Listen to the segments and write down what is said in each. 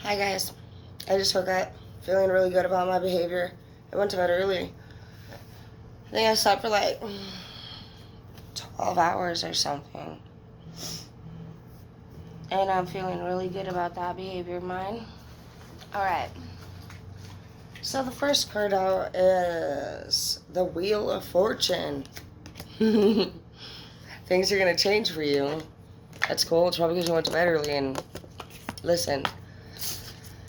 Hi guys, I just woke up feeling really good about my behavior. I went to bed early. I think I slept for like 12 hours or something. And I'm feeling really good about that behavior of mine. Alright, so the first card out is the Wheel of Fortune. Things are going to change for you. That's cool. It's probably because you went to bed early and listened.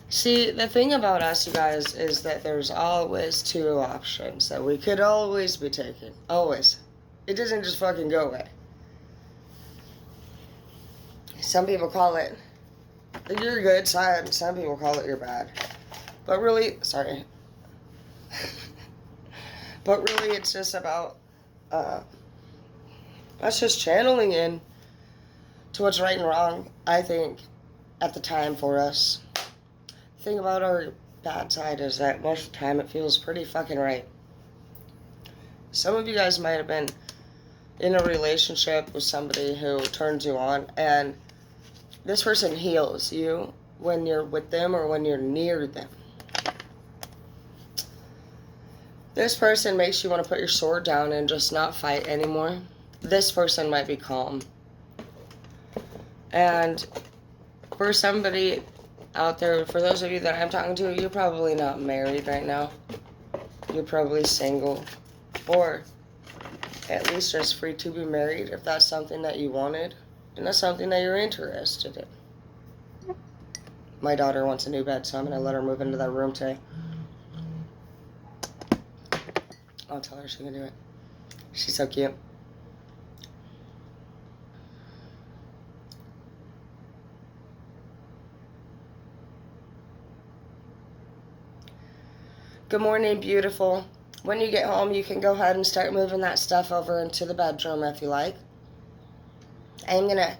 See, the thing about us, you guys, is that there's always two options that we could always be taking. Always. It doesn't just fucking go away. Some people call it your good side, some people call it your bad. But really, sorry. But really, it's just about us just channeling in to what's right and wrong, I think, at the time for us. The thing about our bad side is that most of the time it feels pretty fucking right. Some of you guys might have been in a relationship with somebody who turns you on, and this person heals you when you're with them or when you're near them. This person makes you want to put your sword down and just not fight anymore. This person might be calm. And for somebody out there, for those of you that I'm talking to, you're probably not married right now. You're probably single. Or at least just free to be married if that's something that you wanted. And that's something that you're interested in. My daughter wants a new bed, so I'm going to let her move into that room today. I'll tell her she can do it. She's so cute. Good morning, beautiful. When you get home, you can go ahead and start moving that stuff over into the bedroom if you like. I'm going to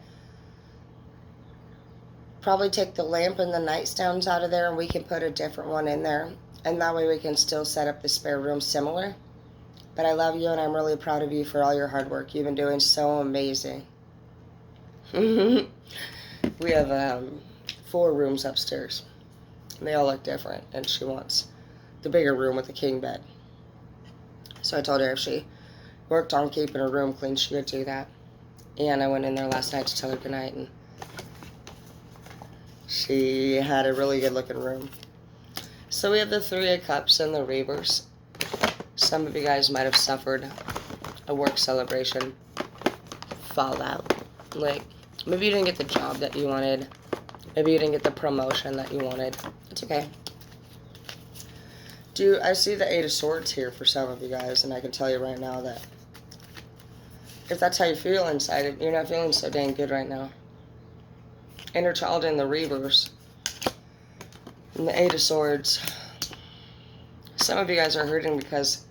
probably take the lamp and the nightstands out of there, and we can put a different one in there. And that way we can still set up the spare room similar. But I love you, and I'm really proud of you for all your hard work. You've been doing so amazing. We have 4 rooms upstairs. And they all look different, and she wants the bigger room with the king bed. So I told her if she worked on keeping her room clean, she would do that. And I went in there last night to tell her goodnight, and she had a really good looking room. So we have the 3 of Cups and the reverse. Some of you guys might have suffered a work celebration fallout. Like, maybe you didn't get the job that you wanted. Maybe you didn't get the promotion that you wanted. It's okay. I see the 8 of Swords here for some of you guys, and I can tell you right now that if that's how you feel inside, you're not feeling so dang good right now. Inner Child in the reverse. And the 8 of Swords. Some of you guys are hurting because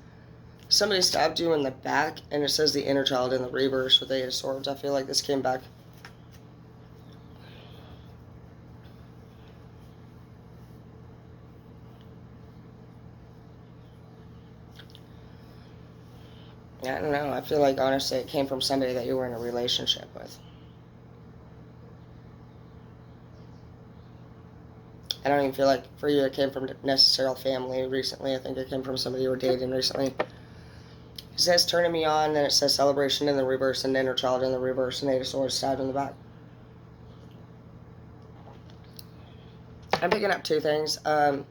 somebody stabbed you in the back, and it says the Inner Child in the reverse with the 8 of Swords. I feel like this came back. I don't know. I feel like, honestly, it came from somebody that you were in a relationship with. I don't even feel like for you it came from necessarily family recently. I think it came from somebody you were dating recently. It says turning me on, then it says celebration in the reverse and Inner Child in the reverse and 8 of Swords stabbed in the back. I'm picking up 2 things. I'm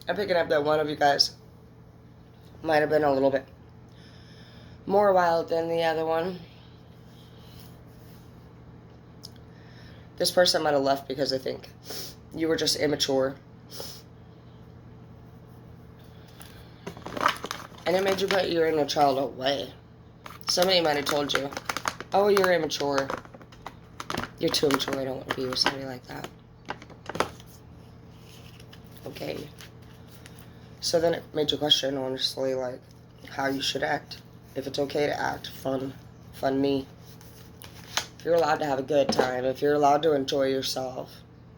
picking up that one of you guys might have been a little bit more wild than the other one. This person might have left because I think you were just immature. And it made you put your inner child away. Somebody might have told you, oh, you're immature. You're too immature. I don't want to be with somebody like that. Okay. So then it made you question, honestly, like, how you should act. If it's okay to act fun me. If you're allowed to have a good time. If you're allowed to enjoy yourself.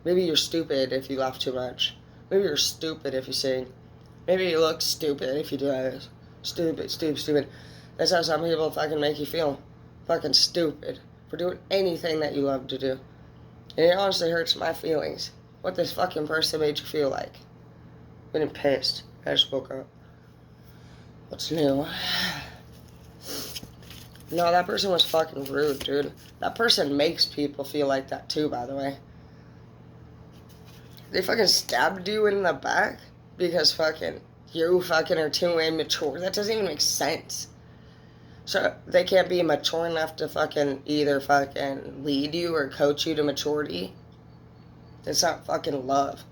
Maybe you're stupid if you laugh too much. Maybe you're stupid if you sing. Maybe you look stupid if you do this. Stupid. That's how some people fucking make you feel. Fucking stupid. For doing anything that you love to do. And it honestly hurts my feelings what this fucking person made you feel like. Getting pissed. I just woke up. What's new? No, that person was fucking rude, dude. That person makes people feel like that too, by the way. They fucking stabbed you in the back because fucking you fucking are too immature. That doesn't even make sense. So they can't be mature enough to fucking either fucking lead you or coach you to maturity. It's not fucking love.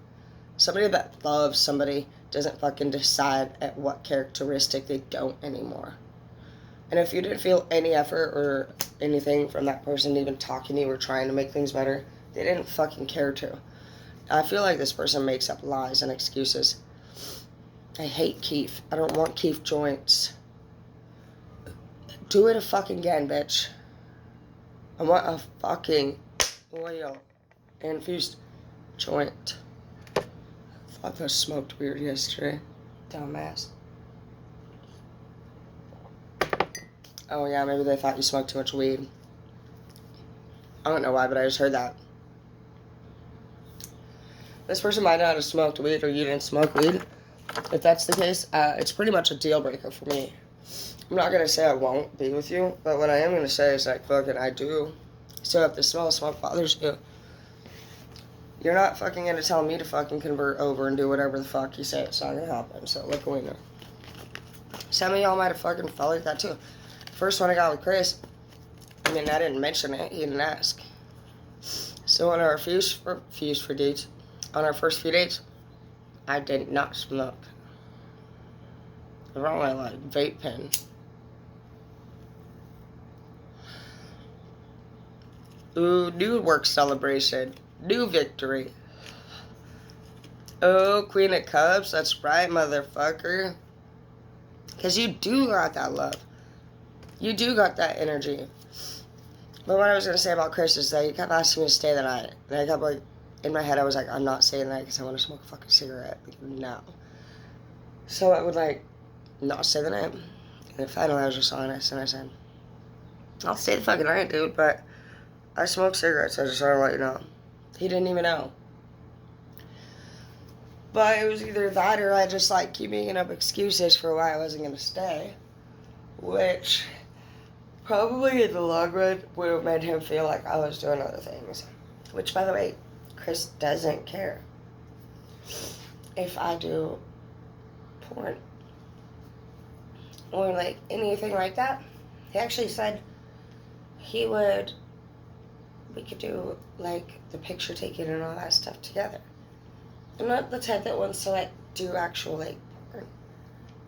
Somebody that loves somebody doesn't fucking decide at what characteristic they don't anymore. And if you didn't feel any effort or anything from that person even talking to you or trying to make things better, they didn't fucking care to. I feel like this person makes up lies and excuses. I hate Keith. I don't want Keith joints. Do it a fucking again, bitch. I want a fucking oil infused joint. I thought I smoked weird yesterday. Dumbass. Oh yeah, maybe they thought you smoked too much weed. I don't know why, but I just heard that. This person might not have smoked weed or you didn't smoke weed. If that's the case, it's pretty much a deal breaker for me. I'm not going to say I won't be with you, but what I am going to say is like, fucking, I do. So if the smell of smoke bothers you, you're not fucking going to tell me to fucking convert over and do whatever the fuck you say. It's not going to happen, so look away now. Some of y'all might have fucking felt like that too. First one I got with Chris, I mean, I didn't mention it, he didn't ask. So on our on our first few dates, I did not smoke. I brought my like vape pen. Ooh, new work celebration, new victory. Oh, Queen of Cups, that's right, motherfucker. Because you do got that love. You do got that energy. But what I was going to say about Chris is that he kept asking me to stay the night. And I kept like, in my head I was like, I'm not staying the night because I want to smoke a fucking cigarette. Like, no. So I would like, not stay the night. And finally I was just honest and I said, I'll stay the fucking night, dude, but I smoke cigarettes. I just wanted to let you know. He didn't even know. But it was either that or I just like keep making up excuses for why I wasn't going to stay. Which probably in the long run would have made him feel like I was doing other things. Which, by the way, Chris doesn't care if I do porn or like anything like that. He actually said we could do like the picture taking and all that stuff together. I'm not the type that wants to like do actual like porn.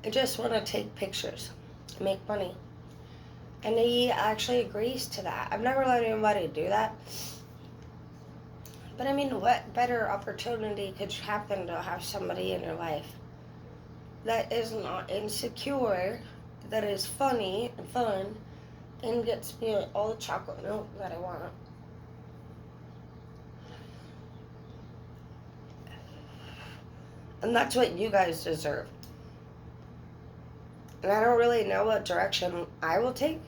I just want to take pictures, make money. And he actually agrees to that. I've never let anybody do that. But I mean, what better opportunity could happen to have somebody in your life that is not insecure, that is funny and fun, and gets me all the chocolate milk that I want. And that's what you guys deserve. And I don't really know what direction I will take,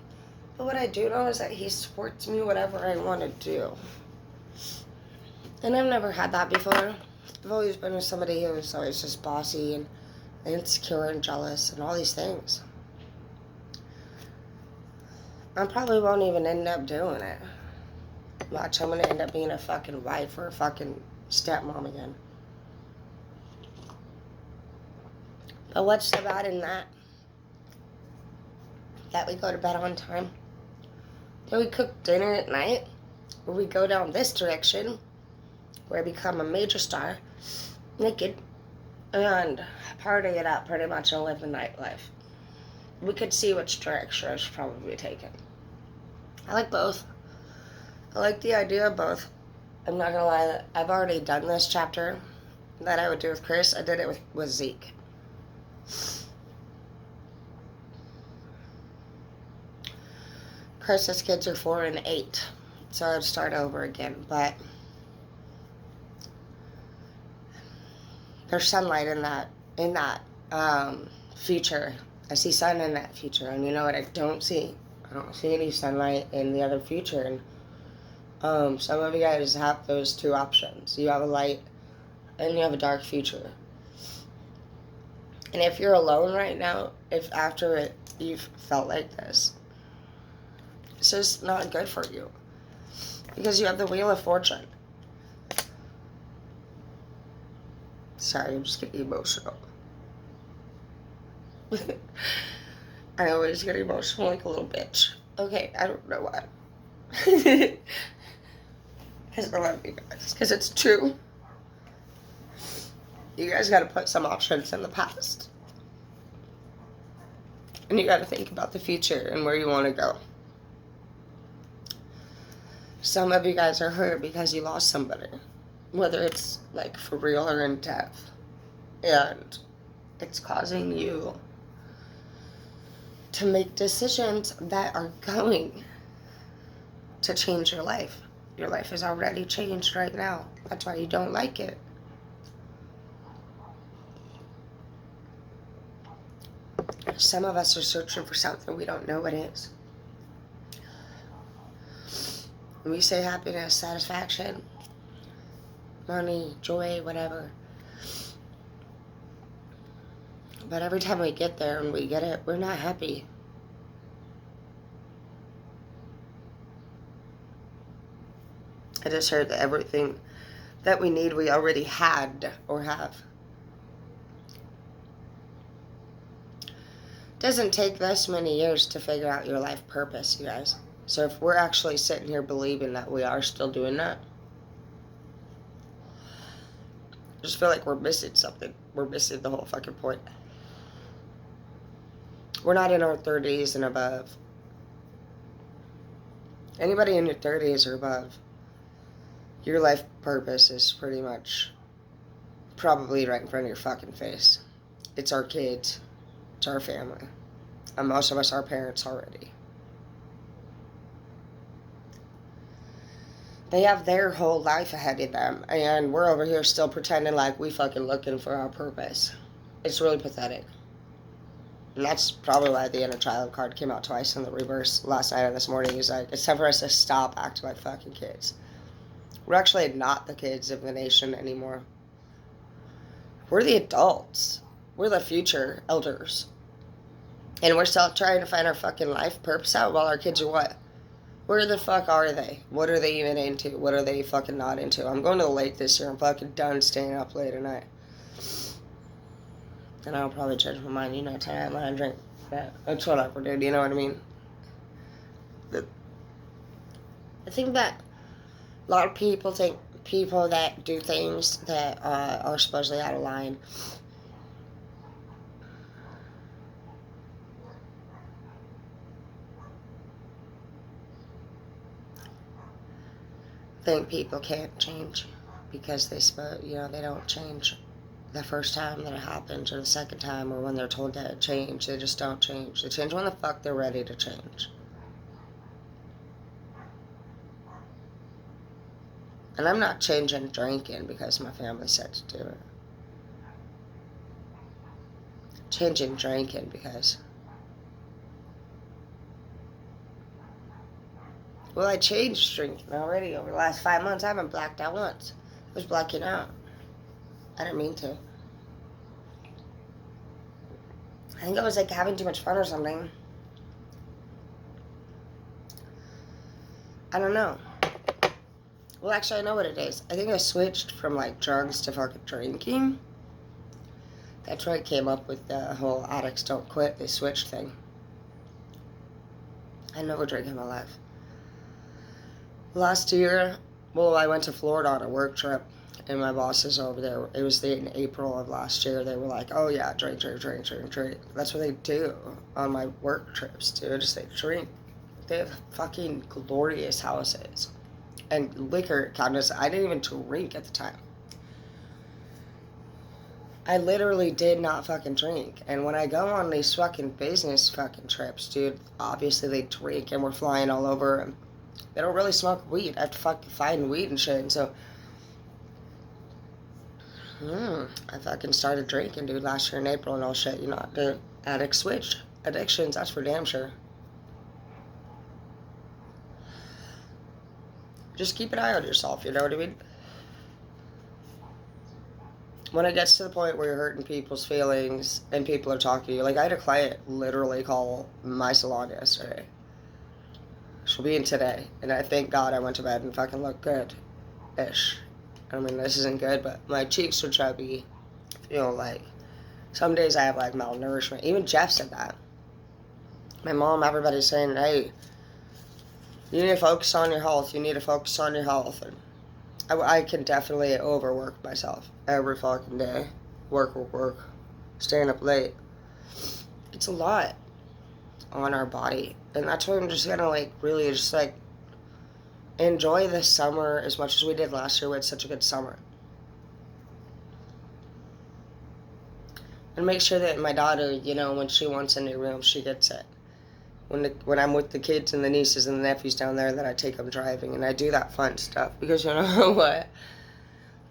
but what I do know is that he supports me whatever I want to do. And I've never had that before. I've always been with somebody who was always just bossy and insecure and jealous and all these things. I probably won't even end up doing it. Watch, I'm going to end up being a fucking wife or a fucking stepmom again. But what's so bad in that? That we go to bed on time? That we cook dinner at night? Or we go down this direction where I become a major star, naked, and party it up pretty much and live the nightlife. We could see which direction I should probably be taking. I like both. I like the idea of both. I'm not gonna lie, I've already done this chapter that I would do with Chris. I did it with Zeke. Chris's kids are 4 and 8, so I'd start over again, but there's sunlight in that future. I see sun in that future, and you know what I don't see? I don't see any sunlight in the other future. And some of you guys have those two options. You have a light and you have a dark future. And if you're alone right now, if after it you've felt like this, it's just not good for you. Because you have the Wheel of Fortune. Sorry, I'm just getting emotional. I always get emotional like a little bitch. Okay, I don't know why. Because I love you guys. Because it's true. You guys got to put some options in the past. And you got to think about the future and where you want to go. Some of you guys are hurt because you lost somebody. Whether it's like for real or in death. And it's causing you to make decisions that are going to change your life. Your life is already changed right now. That's why you don't like it. Some of us are searching for something we don't know what it is. We say happiness, satisfaction, money, joy, whatever. But every time we get there and we get it, we're not happy. I just heard that everything that we need, we already had or have. It doesn't take this many years to figure out your life purpose, you guys. So if we're actually sitting here believing that we are still doing that, I just feel like we're missing something. We're missing the whole fucking point. We're not in our 30s and above. Anybody in your 30s or above, your life purpose is pretty much probably right in front of your fucking face. It's our kids. It's our family. And most of us are parents already. They have their whole life ahead of them, and we're over here still pretending like we fucking looking for our purpose. It's really pathetic. And that's probably why the inner child card came out twice in the reverse last night and this morning. He's like, it's time for us to stop acting like fucking kids. We're actually not the kids of the nation anymore. We're the adults. We're the future elders. And we're still trying to find our fucking life purpose out while our kids are what? Where the fuck are they? What are they even into? What are they fucking not into? I'm going to the lake this year. I'm fucking done staying up late at night. And I'll probably change my mind, tonight when I drink. That's whatever, dude. You know what I mean? I think that a lot of people think people that do things that are supposedly out of line think people can't change because they don't change the first time that it happens or the second time or when they're told to change. They just don't change. They change when the fuck they're ready to change. And I'm not changing drinking because my family said to do it. Changing drinking because, well, I changed drinking already over the last 5 months. I haven't blacked out once. I was blacking out. I didn't mean to. I think I was like having too much fun or something. I don't know. Well, actually, I know what it is. I think I switched from like drugs to fucking drinking. That's where I came up with the whole addicts don't quit, they switch thing. I never drank in my life. Last year, I went to Florida on a work trip, and my bosses over there, it was in April of last year, they were like, oh yeah, drink. That's what they do on my work trips, dude, is they drink. They have fucking glorious houses. And liquor cabinets, I didn't even drink at the time. I literally did not fucking drink. And when I go on these fucking business fucking trips, dude, obviously they drink and we're flying all over. And they don't really smoke weed. I have to fucking find weed and shit. And so, I fucking started drinking, dude, last year in April and all shit. The addict switched. Addictions, that's for damn sure. Just keep an eye on yourself, you know what I mean? when it gets to the point where you're hurting people's feelings and people are talking to you, like I had a client literally call my salon yesterday. She'll be in today, and I thank God I went to bed and fucking looked good-ish. I mean, this isn't good, but my cheeks are chubby. You know, like, some days I have, like, malnourishment. Even Jeff said that. My mom, everybody's saying, hey, you need to focus on your health. You need to focus on your health. And I can definitely overwork myself every fucking day. Work. Staying up late. It's a lot on our body. And that's why I'm just gonna, like, really just, like, enjoy this summer as much as we did last year. We had such a good summer. And make sure that my daughter, you know, when she wants a new room, she gets it. When I'm with the kids and the nieces and the nephews down there, that I take them driving and I do that fun stuff. Because you know what?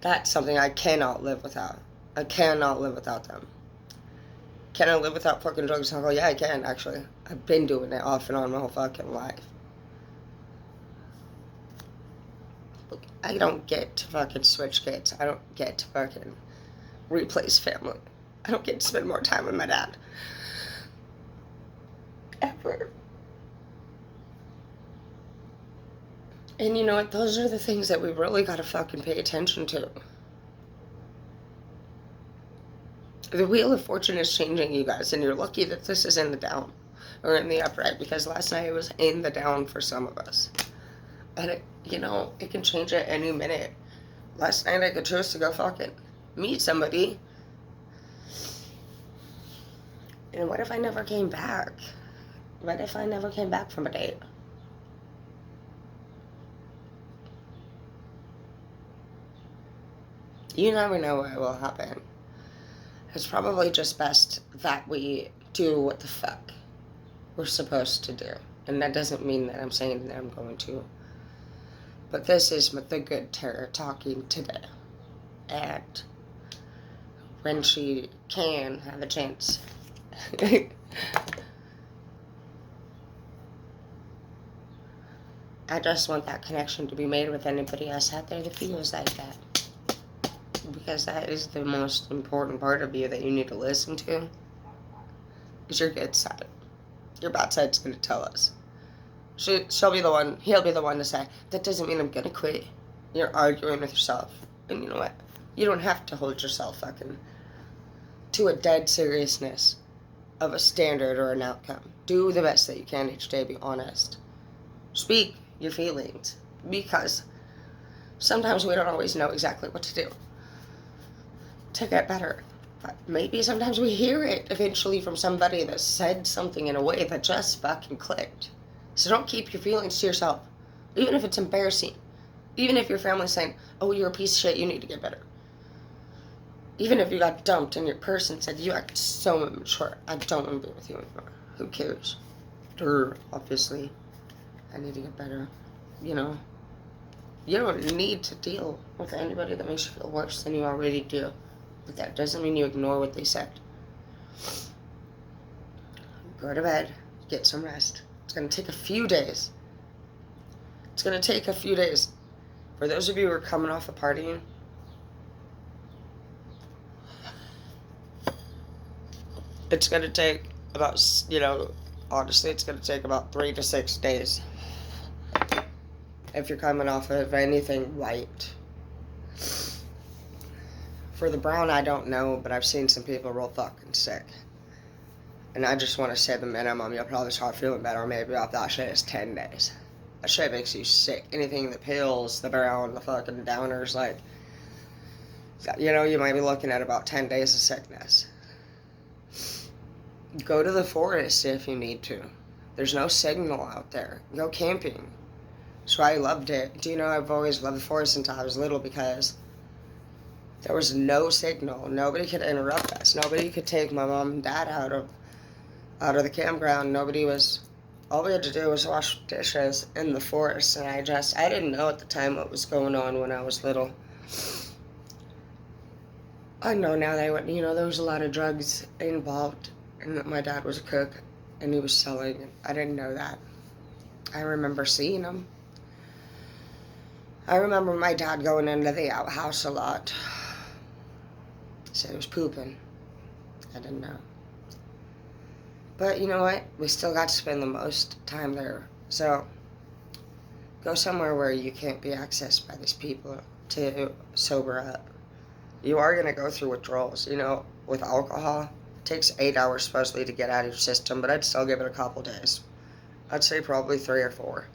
That's something I cannot live without. I cannot live without them. Can I live without fucking drugs and alcohol? Yeah, I can, actually. I've been doing it off and on my whole fucking life. Look, I don't get to fucking switch kids. I don't get to fucking replace family. I don't get to spend more time with my dad. Ever. And you know what? Those are the things that we really gotta fucking pay attention to. The wheel of fortune is changing, you guys, and you're lucky that this is in the down or in the upright, because last night it was in the down for some of us. And it, you know, it can change at any minute. Last night I could choose to go fucking meet somebody. And what if I never came back? What if I never came back from a date? You never know what will happen. It's probably just best that we do what the fuck we're supposed to do. And that doesn't mean that I'm saying that I'm going to. But this is the good Tara talking today. And when she can have a chance. I just want that connection to be made with anybody else out there that feels like that. Because that is the most important part of you that you need to listen to. Is your good side. Your bad side's going to tell us. He'll be the one to say, that doesn't mean I'm going to quit. You're arguing with yourself. And you know what? You don't have to hold yourself fucking to a dead seriousness of a standard or an outcome. Do the best that you can each day. Be honest. Speak your feelings. Because sometimes we don't always know exactly what to do to get better. But maybe sometimes we hear it eventually from somebody that said something in a way that just fucking clicked. So don't keep your feelings to yourself. Even if it's embarrassing. Even if your family's saying, oh, you're a piece of shit, you need to get better. Even if you got dumped and your person said, you act so immature, I don't want to be with you anymore. Who cares? Obviously, I need to get better. You know, you don't need to deal with anybody that makes you feel worse than you already do. But that doesn't mean you ignore what they said. Go to bed. Get some rest. It's going to take a few days. It's going to take a few days. For those of you who are coming off of partying, it's going to take about, you know, honestly, it's going to take about 3 to 6 days. If you're coming off of anything white. For the brown, I don't know, but I've seen some people real fucking sick. And I just want to say the minimum, you'll probably start feeling better maybe off that shit is 10 days. That shit makes you sick. Anything, the pills, the brown, the fucking downers, like, you know, you might be looking at about 10 days of sickness. Go to the forest if you need to. There's no signal out there. Go camping. So I loved it. Do you know, I've always loved the forest until I was little because there was no signal. Nobody could interrupt us. Nobody could take my mom and dad out of the campground. All we had to do was wash dishes in the forest. And I didn't know at the time what was going on when I was little. I know now that, you know, there was a lot of drugs involved. And that my dad was a cook. And he was selling. I didn't know that. I remember seeing him. I remember my dad going into the outhouse a lot. said he was pooping. I didn't know. But you know what? We still got to spend the most time there. So, go somewhere where you can't be accessed by these people to sober up. You are going to go through withdrawals. You know, with alcohol, it takes 8 hours supposedly to get out of your system, but I'd still give it a couple days. I'd say probably 3 or 4.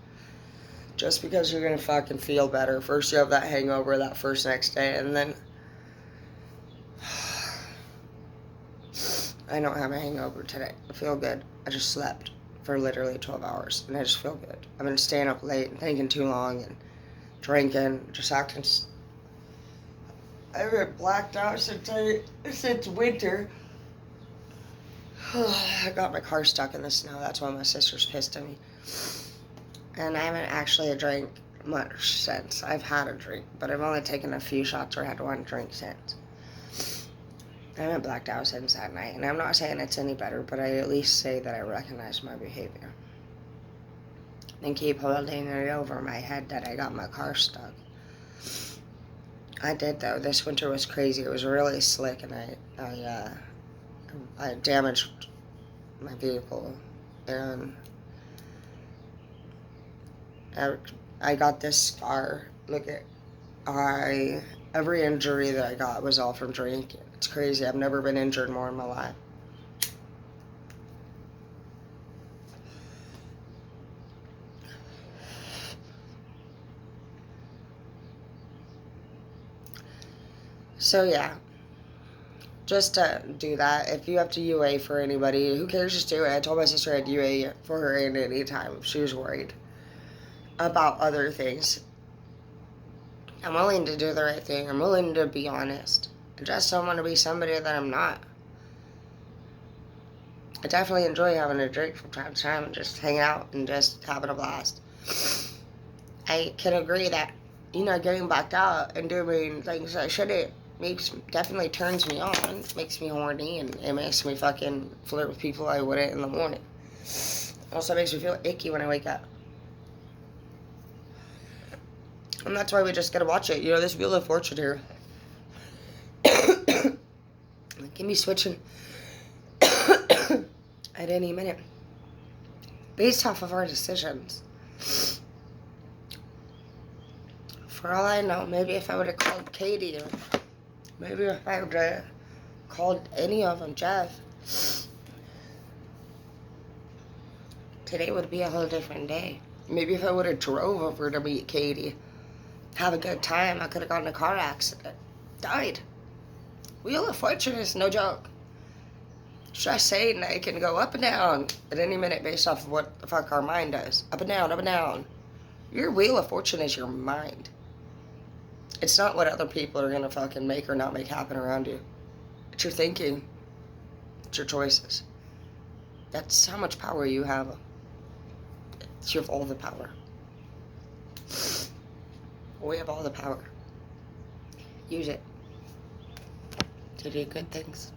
Just because you're going to fucking feel better. First you have that hangover that first next day, and then I don't have a hangover today. I feel good. I just slept for literally 12 hours, and I just feel good. I've been staying up late and thinking too long and drinking, just acting. I haven't blacked out since winter. I got my car stuck in the snow. That's why my sister's pissed at me. And I haven't actually drank much since. I've had a drink, but I've only taken a few shots or had one drink since. I haven't blacked out since that night, and I'm not saying it's any better, but I at least say that I recognize my behavior. And keep holding it over my head that I got my car stuck. I did, though. This winter was crazy. It was really slick, and I damaged my vehicle, and I got this scar. Look at, every injury that I got was all from drinking. It's crazy. I've never been injured more in my life. So yeah, just do that. If you have to UA for anybody, who cares? Just do it. I told my sister I'd UA for her at any time if she was worried about other things. I'm willing to do the right thing. I'm willing to be honest. I just don't want to be somebody that I'm not. I definitely enjoy having a drink from time to time and just hanging out and just having a blast. I can agree that, getting backed out and doing things I shouldn't definitely turns me on, makes me horny, and it makes me fucking flirt with people I wouldn't in the morning. It also makes me feel icky when I wake up. And that's why we just gotta watch it. This Wheel of Fortune here. It can be switching at any minute. Based off of our decisions. For all I know, maybe if I would have called Katie, or maybe if I would have called any of them, Jeff, today would be a whole different day. Maybe if I would have drove over to meet Katie, have a good time, I could have gotten in a car accident. Died. Wheel of Fortune is no joke. Just saying that it can go up and down at any minute based off of what the fuck our mind does. Up and down, up and down. Your Wheel of Fortune is your mind. It's not what other people are going to fucking make or not make happen around you. It's your thinking. It's your choices. That's how much power you have. You have all the power. We have all the power. Use it to do good things.